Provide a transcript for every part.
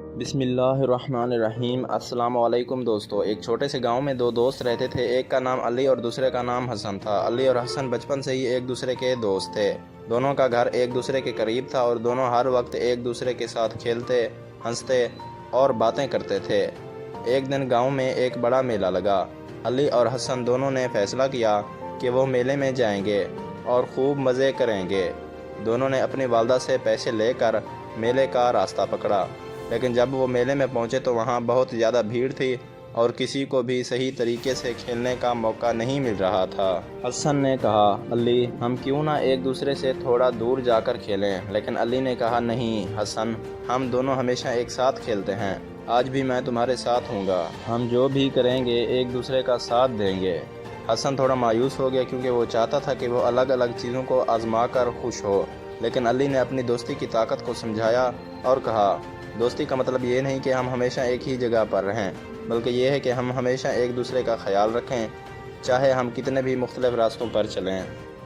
بسم اللہ الرحمن الرحیم۔ السلام علیکم دوستو۔ ایک چھوٹے سے گاؤں میں دو دوست رہتے تھے، ایک کا نام علی اور دوسرے کا نام حسن تھا۔ علی اور حسن بچپن سے ہی ایک دوسرے کے دوست تھے۔ دونوں کا گھر ایک دوسرے کے قریب تھا اور دونوں ہر وقت ایک دوسرے کے ساتھ کھیلتے، ہنستے اور باتیں کرتے تھے۔ ایک دن گاؤں میں ایک بڑا میلہ لگا۔ علی اور حسن دونوں نے فیصلہ کیا کہ وہ میلے میں جائیں گے اور خوب مزے کریں گے۔ دونوں نے اپنی والدہ سے پیسے لے کر میلے کا راستہ پکڑا، لیکن جب وہ میلے میں پہنچے تو وہاں بہت زیادہ بھیڑ تھی اور کسی کو بھی صحیح طریقے سے کھیلنے کا موقع نہیں مل رہا تھا۔ حسن نے کہا، علی ہم کیوں نہ ایک دوسرے سے تھوڑا دور جا کر کھیلیں؟ لیکن علی نے کہا، نہیں حسن، ہم دونوں ہمیشہ ایک ساتھ کھیلتے ہیں۔ آج بھی میں تمہارے ساتھ ہوں گا۔ ہم جو بھی کریں گے ایک دوسرے کا ساتھ دیں گے۔ حسن تھوڑا مایوس ہو گیا کیونکہ وہ چاہتا تھا کہ وہ الگ الگ چیزوں کو آزما کر خوش ہو، لیکن علی نے اپنی دوستی کی طاقت کو سمجھایا اور کہا، دوستی کا مطلب یہ نہیں کہ ہم ہمیشہ ایک ہی جگہ پر رہیں، بلکہ یہ ہے کہ ہم ہمیشہ ایک دوسرے کا خیال رکھیں، چاہے ہم کتنے بھی مختلف راستوں پر چلیں۔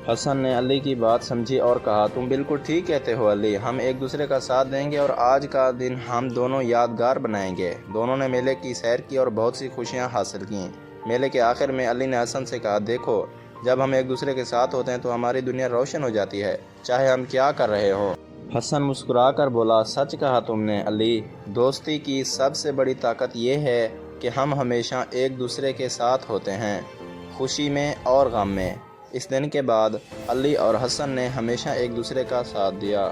حسن نے علی کی بات سمجھی اور کہا، تم بالکل ٹھیک کہتے ہو علی، ہم ایک دوسرے کا ساتھ دیں گے اور آج کا دن ہم دونوں یادگار بنائیں گے۔ دونوں نے میلے کی سیر کی اور بہت سی خوشیاں حاصل کیں۔ میلے کے آخر میں علی نے حسن سے کہا، دیکھو، جب ہم ایک دوسرے کے ساتھ ہوتے ہیں تو ہماری دنیا روشن ہو جاتی ہے، چاہے ہم کیا کر رہے ہوں۔ حسن مسکرا کر بولا، سچ کہا تم نے علی، دوستی کی سب سے بڑی طاقت یہ ہے کہ ہم ہمیشہ ایک دوسرے کے ساتھ ہوتے ہیں، خوشی میں اور غم میں۔ اس دن کے بعد علی اور حسن نے ہمیشہ ایک دوسرے کا ساتھ دیا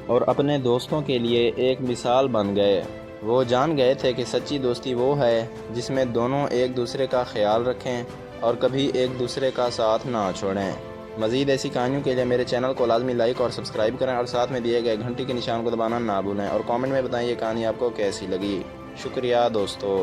اور اپنے دوستوں کے لیے ایک مثال بن گئے۔ وہ جان گئے تھے کہ سچی دوستی وہ ہے جس میں دونوں ایک دوسرے کا خیال رکھیں اور کبھی ایک دوسرے کا ساتھ نہ چھوڑیں۔ مزید ایسی کہانیوں کے لیے میرے چینل کو لازمی لائک اور سبسکرائب کریں اور ساتھ میں دیے گئے گھنٹی کے نشان کو دبانا نہ بھولیں، اور کامنٹ میں بتائیں یہ کہانی آپ کو کیسی لگی۔ شکریہ دوستو۔